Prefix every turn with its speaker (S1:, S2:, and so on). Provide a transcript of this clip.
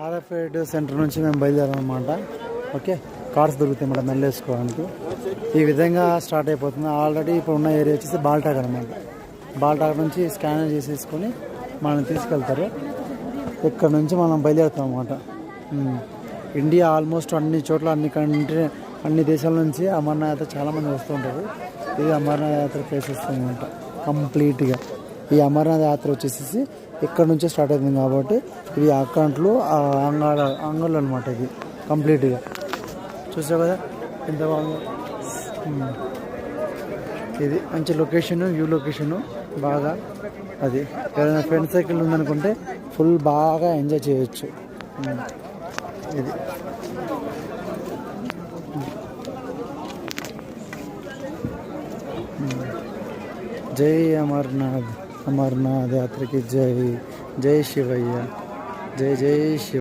S1: ఆర్ఎఫ్ఐడ్ centre నుంచి మేము బయలుదేరాం అనమాట. ఓకే, కార్స్ దొరుకుతాయి అన్నమాట మెల్లేసుకోవడానికి. ఈ విధంగా స్టార్ట్ అయిపోతుంది. ఆల్రెడీ ఇప్పుడు ఉన్న ఏరియా వచ్చేసి బాల్టాక్ అనమాట. బాల్టాక్ నుంచి స్కానర్ చేసేసుకొని మనల్ని తీసుకెళ్తారు. ఇక్కడ నుంచి మనం బయలుదేరుతాం అన్నమాట. ఇండియా ఆల్మోస్ట్ అన్ని చోట్ల అన్ని దేశాల నుంచి అమర్నాథ్ యాత్ర చాలామంది వస్తూ ఉంటారు. ఇది అమర్నాథ్ యాత్ర ప్లేసెస్ అనమాట. కంప్లీట్గా ఈ అమర్నాథ్ యాత్ర వచ్చేసి ఇక్కడ నుంచే స్టార్ట్ అవుతుంది కాబట్టి ఇవి అకౌంట్లు అంగళ్ళు అనమాట. ఇది కంప్లీట్గా చూసావు కదా ఎంత బాగుందో. ఇది మంచి లొకేషను, వ్యూ లొకేషను బాగా. అది ఏదైనా ఫ్రెండ్ సర్కిల్ ఉందనుకుంటే ఫుల్ బాగా ఎంజాయ్ చేయొచ్చు. ఇది జై అమర్నాథ్, అమర్నాథ్ యాత్రకి జై. జై శివయ్య, జై జై శివ.